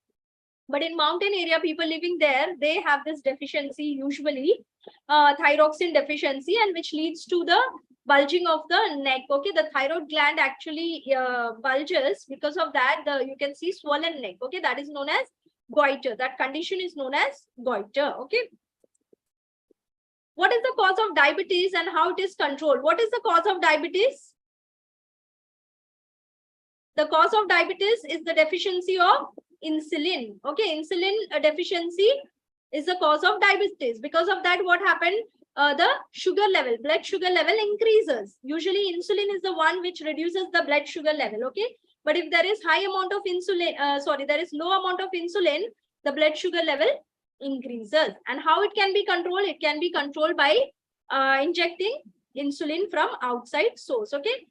But in mountain area, people living there, they have this deficiency, usually thyroxine deficiency, and which leads to the bulging of the neck. Okay, the thyroid gland actually bulges. Because of that, you can see swollen neck. Okay, that is known as Goiter. That condition is known as goiter. Okay. What is the cause of diabetes and how it is controlled? What is the cause of diabetes? The cause of diabetes is the deficiency of insulin. Okay, insulin deficiency is the cause of diabetes. Because of that, what happened? The sugar level, blood sugar level increases. Usually, insulin is the one which reduces the blood sugar level. Okay, but if there is high amount of insulin, there is low amount of insulin, the blood sugar level increases. And how it can be controlled? It can be controlled by injecting insulin from outside source. Okay,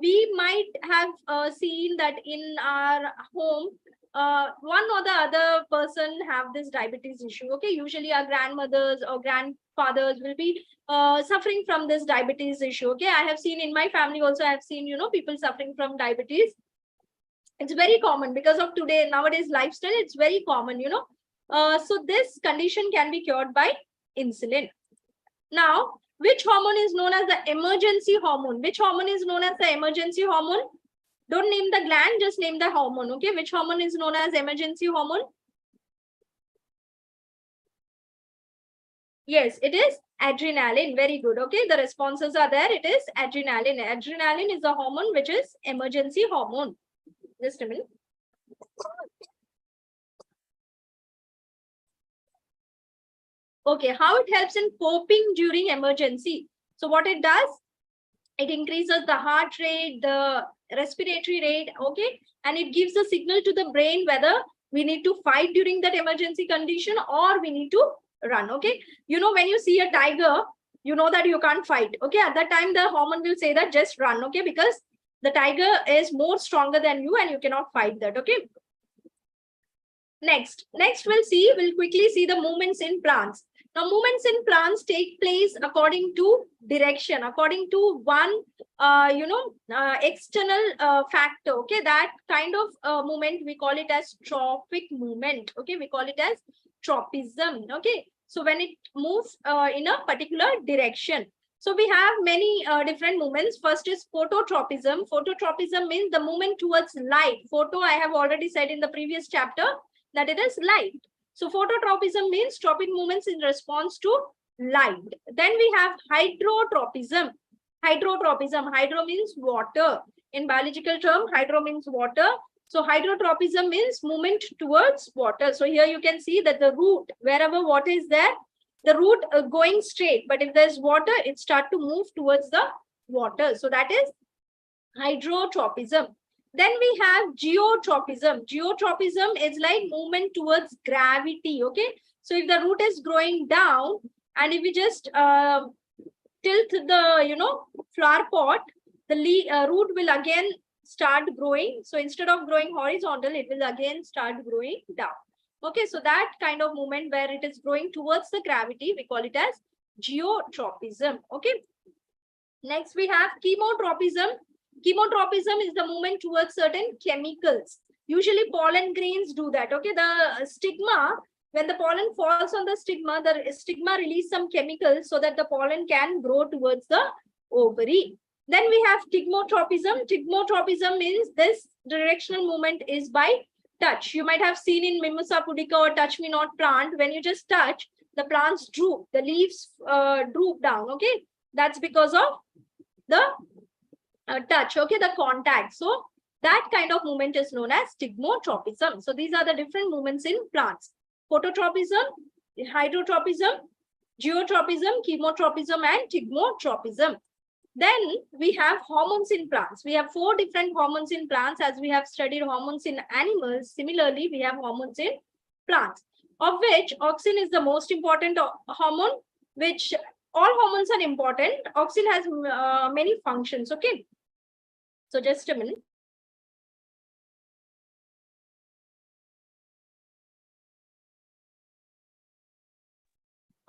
we might have seen that in our home, one or the other person have this diabetes issue. Okay, usually our grandmothers or grandfathers will be suffering from this diabetes issue. Okay, I have seen in my family also, I have seen, people suffering from diabetes. It's very common because of nowadays lifestyle. It's very common, so this condition can be cured by insulin. Now, which hormone is known as the emergency hormone? Which hormone is known as the emergency hormone? Don't name the gland, just name the hormone. Okay, which hormone is known as emergency hormone? Yes, it is adrenaline. Very good. Okay, the responses are there. It is adrenaline. Adrenaline is the hormone which is emergency hormone. Just a minute. Okay, how it helps in coping during emergency? So what it does, it increases the heart rate, the respiratory rate, okay, and it gives a signal to the brain whether we need to fight during that emergency condition or we need to run. Okay, when you see a tiger, you know that you can't fight. Okay, at that time the hormone will say that just run. Okay, because the tiger is more stronger than you and you cannot fight that. Okay, next we'll quickly see the movements in plants. Now, movements in plants take place according to direction, according to one, external factor. Okay, that kind of movement we call it as trophic movement. Okay, we call it as tropism. Okay, so when it moves in a particular direction. So we have many different movements. First is phototropism. Phototropism means the movement towards light. Photo, I have already said in the previous chapter that it is light. So phototropism means tropic movements in response to light. Then we have hydrotropism. Hydro means water. In biological term, hydro means water. So hydrotropism means movement towards water. So here you can see that the root, wherever water is there, the root going straight. But if there's water, it starts to move towards the water. So that is hydrotropism. Then we have geotropism. Geotropism is like movement towards gravity. Okay, so if the root is growing down and if we just tilt the flower pot, the root will again start growing. So instead of growing horizontal, it will again start growing down. Okay, so that kind of movement where it is growing towards the gravity, we call it as geotropism. Okay, next we have chemotropism. Chemotropism is the movement towards certain chemicals. Usually pollen grains do that. Okay, the stigma, when the pollen falls on the stigma release some chemicals so that the pollen can grow towards the ovary. Then we have stigmotropism. Stigmotropism means this directional movement is by touch. You might have seen in Mimosa pudica or touch me not plant, when you just touch, the plants droop, the leaves droop down. Okay, that's because of the touch, okay, the contact. So that kind of movement is known as stigmotropism. So these are the different movements in plants: phototropism, hydrotropism, geotropism, chemotropism, and stigmotropism. Then we have hormones in plants. We have 4 different hormones in plants. As we have studied hormones in animals, similarly we have hormones in plants, of which auxin is the most important hormone. Which all hormones are important. Auxin has many functions. Okay, so just a minute.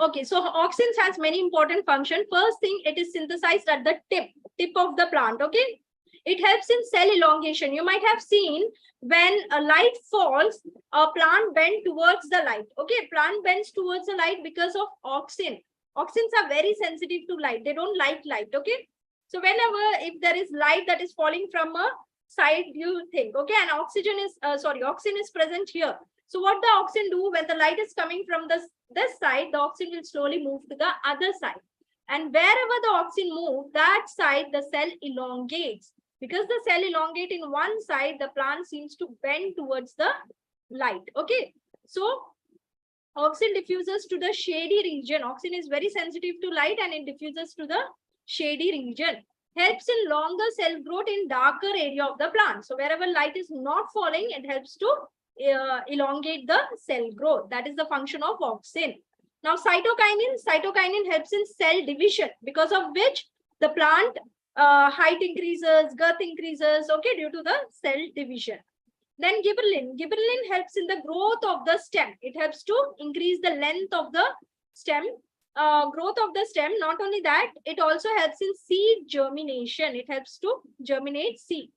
Okay, so auxins has many important functions. First thing, it is synthesized at the tip of the plant. Okay, it helps in cell elongation. You might have seen when a light falls, a plant bends towards the light. Okay, plant bends towards the light because of auxin. Auxins are very sensitive to light. They don't like light. Okay, so whenever if there is light that is falling from a side, you think, okay, and auxin is present here. So what the auxin do, when the light is coming from this side, the auxin will slowly move to the other side. And wherever the auxin move, that side the cell elongates. Because the cell elongate in one side, the plant seems to bend towards the light. Okay. So auxin diffuses to the shady region. Auxin is very sensitive to light and it diffuses to the shady region. Helps in longer cell growth in darker area of the plant. So wherever light is not falling, it helps to elongate the cell growth. That is the function of auxin. Now cytokinin helps in cell division, because of which the plant height increases, girth increases, okay, due to the cell division. Then gibberellin helps in the growth of the stem. It helps to increase the length of the stem, growth of the stem. Not only that, it also helps in seed germination. It helps to germinate seed.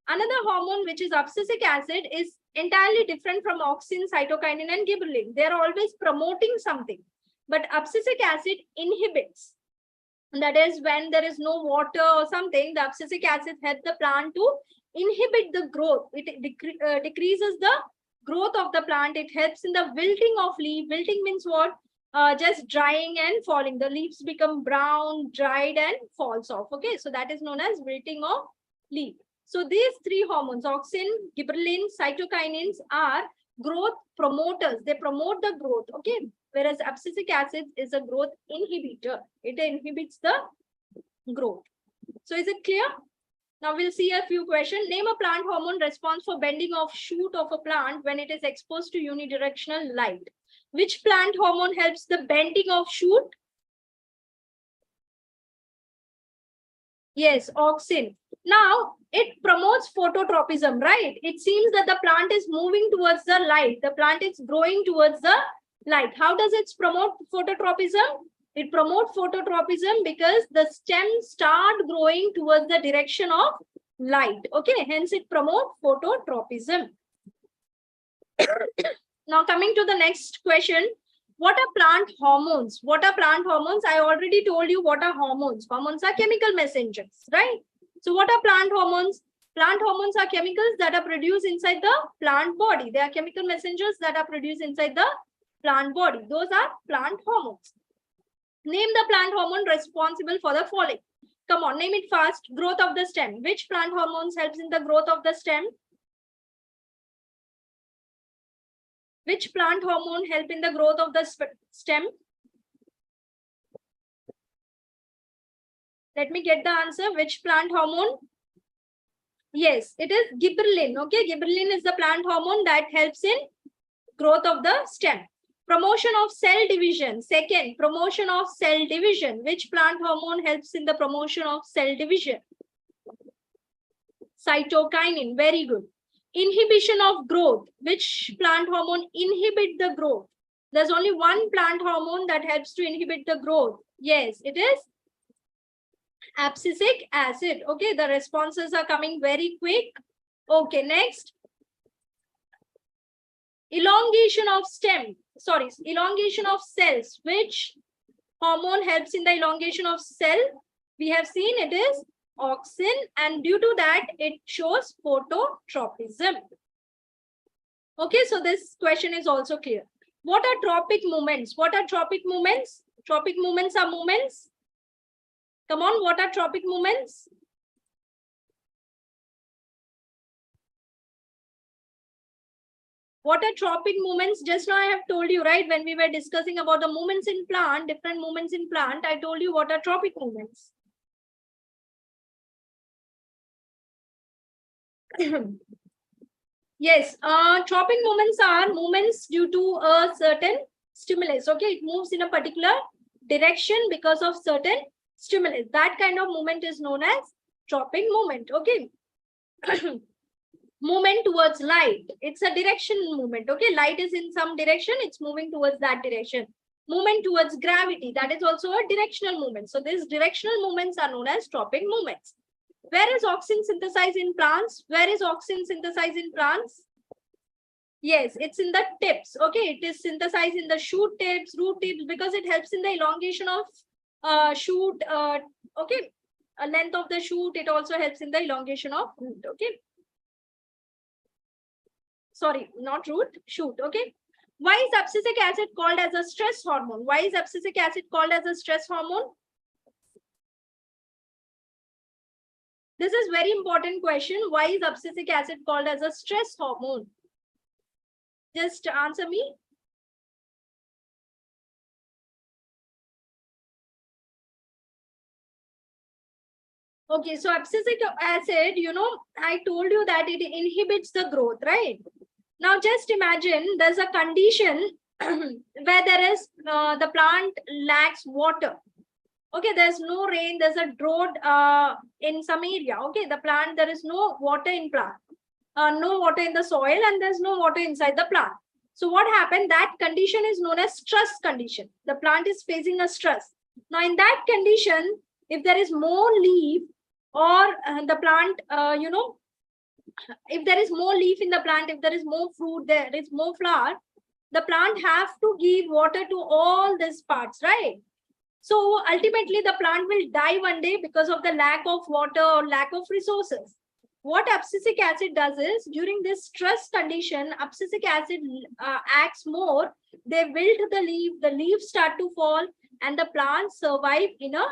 Another hormone, which is abscisic acid, is entirely different from auxin, cytokinin, and gibberellin. They are always promoting something, but abscisic acid inhibits. That is, when there is no water or something, the abscisic acid helps the plant to inhibit the growth. It decreases the growth of the plant. It helps in the wilting of leaf. Wilting means what? Just drying and falling. The leaves become brown, dried, and falls off. Okay, so that is known as wilting of leaf. So these three hormones, auxin, gibberellin, cytokinins, are growth promoters. They promote the growth. Okay, whereas abscisic acid is a growth inhibitor. It inhibits the growth. So is it clear? Now we'll see a few questions. Name a plant hormone response for bending of shoot of a plant when it is exposed to unidirectional light. Which plant hormone helps the bending of shoot? Yes, auxin. Now, it promotes phototropism, right? It seems that the plant is moving towards the light. The plant is growing towards the light. How does it promote phototropism? It promotes phototropism because the stems start growing towards the direction of light. Okay, hence it promotes phototropism. Now, coming to the next question. What are plant hormones? What are plant hormones? I already told you what are hormones. Hormones are chemical messengers, right? So what are plant hormones? Plant hormones are chemicals that are produced inside the plant body. They are chemical messengers that are produced inside the plant body. Those are plant hormones. Name the plant hormone responsible for the following. Come on, name it fast. Growth of the stem. Which plant hormones helps in the growth of the stem? Which plant hormone help in the growth of the stem? Let me get the answer. Which plant hormone? Yes, it is gibberellin. Okay, gibberellin is the plant hormone that helps in growth of the stem. Promotion of cell division. Second, promotion of cell division. Which plant hormone helps in the promotion of cell division? Cytokinin. Very good. Inhibition of growth. Which plant hormone inhibit the growth? There's only one plant hormone that helps to inhibit the growth. Yes, it is abscisic acid. Okay, the responses are coming very quick. Okay, next. Elongation of stem. Sorry, elongation of cells. Which hormone helps in the elongation of cell? We have seen it is auxin, and due to that, it shows phototropism. Okay, so this question is also clear. What are tropic movements? What are tropic movements? Tropic movements are movements. Come on, what are tropic movements? What are tropic movements? Just now I have told you, right? When we were discussing about the movements in plant, different movements in plant, I told you what are tropic movements. Yes, tropic movements are movements due to a certain stimulus. Okay, it moves in a particular direction because of certain stimulus. That kind of movement is known as tropic movement. Okay. Movement towards light. It's a direction movement. Okay, light is in some direction, it's moving towards that direction. Movement towards gravity, that is also a directional movement. So these directional movements are known as tropic movements. Where is auxin synthesized in plants? Where is auxin synthesized in plants? Yes, it's in the tips. Okay, it is synthesized in the shoot tips, root tips, because it helps in the elongation of shoot. Okay, a length of the shoot. It also helps in the elongation of root. Okay. sorry, not root, shoot. Okay. Why is abscisic acid called as a stress hormone? Why is abscisic acid called as a stress hormone? This is very important question. Why is abscisic acid called as a stress hormone? Just answer me. Okay, so abscisic acid, you know, I told you that it inhibits the growth, right? Now just imagine there's a condition where there is the plant lacks water. Okay, there's no rain, there's a drought in some area. Okay, the plant, there is no water in plant, no water in the soil, and there's no water inside the plant. So what happened? That condition is known as stress condition. The plant is facing a stress. Now in that condition, if there is more leaf or the plant, you know, if there is more leaf in the plant, if there is more fruit, there is more flower, the plant have to give water to all these parts, right? So ultimately the plant will die one day because of the lack of water or lack of resources. What abscisic acid does is, during this stress condition, abscisic acid acts more. They wilt the leaves start to fall, and the plants survive in a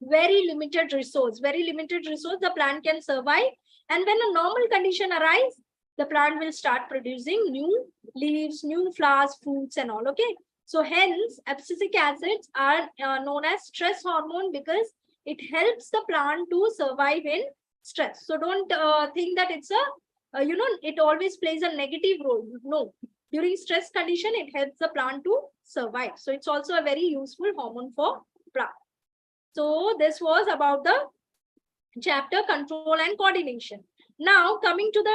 very limited resource. The plant can survive. And when a normal condition arises, the plant will start producing new leaves, new flowers, fruits, and all. Okay. So hence, abscisic acids are known as stress hormone because it helps the plant to survive in stress. So don't think that it's a, you know, it always plays a negative role. No. During stress condition, it helps the plant to survive. So it's also a very useful hormone for plant. So this was about the chapter control and coordination. Now coming to the,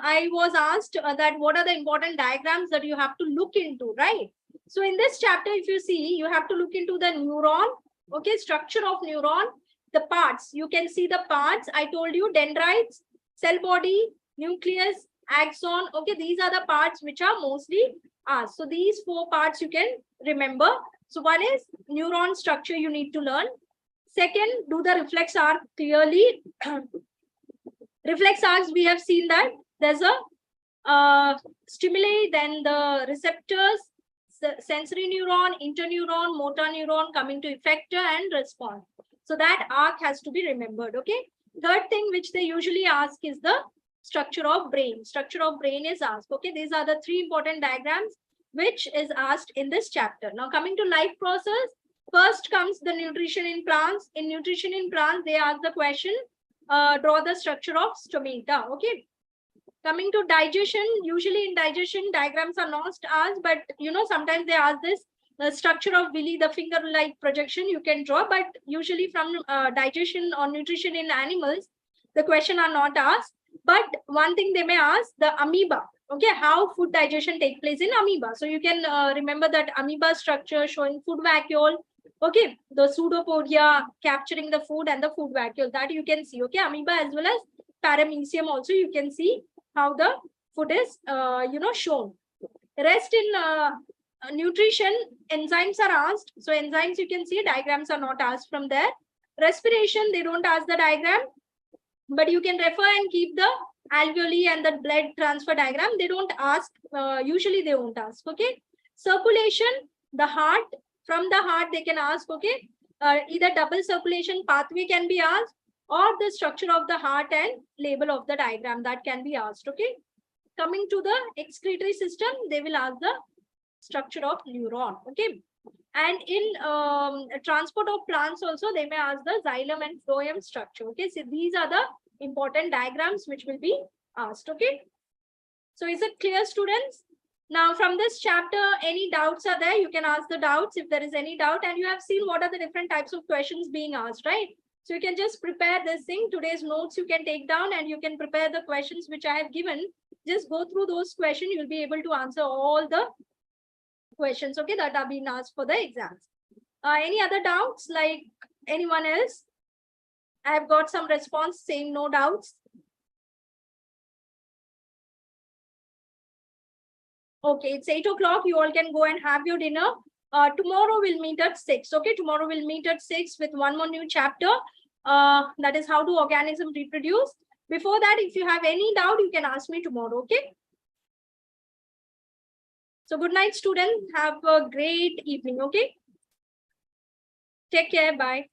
I was asked that what are the important diagrams that you have to look into, right? So in this chapter, if you see, you have to look into the neuron, okay, structure of neuron, the parts. You can see the parts. I told you dendrites, cell body, nucleus, axon. Okay, these are the parts which are mostly asked. So these 4 parts you can remember. So one is neuron structure you need to learn. Second, do the reflex arc clearly. Reflex arcs, we have seen that there's a stimuli, then the receptors, sensory neuron, interneuron, motor neuron coming to effector and response. So that arc has to be remembered. Okay. Third thing which they usually ask is the structure of brain. Structure of brain is asked. Okay. These are the 3 important diagrams which is asked in this chapter. Now coming to life process, first comes the nutrition in plants. In nutrition in plants, they ask the question, draw the structure of stomata. Okay. Coming to digestion, usually in digestion, diagrams are not asked, but you know, sometimes they ask this, the structure of villi, the finger-like projection you can draw, but usually from digestion or nutrition in animals, the question are not asked. But one thing they may ask, the amoeba. Okay, how food digestion take place in amoeba. So you can remember that amoeba structure showing food vacuole. Okay, the pseudopodia capturing the food and the food vacuole, that you can see. Okay, amoeba as well as paramecium also you can see how the food is you know, shown. Rest in nutrition, enzymes are asked. So enzymes you can see, diagrams are not asked from there. Respiration, they don't ask the diagram, but you can refer and keep the alveoli and the blood transfer diagram. They don't ask, usually they won't ask. Okay. Circulation, the heart, from the heart they can ask. Okay. Either double circulation pathway can be asked, or the structure of the heart and label of the diagram, that can be asked. Okay. Coming to the excretory system, they will ask the structure of neuron. Okay. And in transport of plants also, they may ask the xylem and phloem structure. Okay. So these are the important diagrams which will be asked. Okay. So is it clear, students? Now from this chapter, any doubts are there, you can ask the doubts if there is any doubt, and you have seen what are the different types of questions being asked, right? So you can just prepare this thing. Today's notes you can take down, and you can prepare the questions which I have given. Just go through those questions. You'll be able to answer all the questions, okay, that are being asked for the exams. Any other doubts, like anyone else? I have got some response saying no doubts. Okay, it's 8 o'clock. You all can go and have your dinner. Tomorrow we'll meet at 6. Okay, tomorrow we'll meet at 6 with one more new chapter. That is how do organisms reproduce. Before that, if you have any doubt, you can ask me tomorrow. Okay. So good night, students. Have a great evening. Okay. Take care. Bye.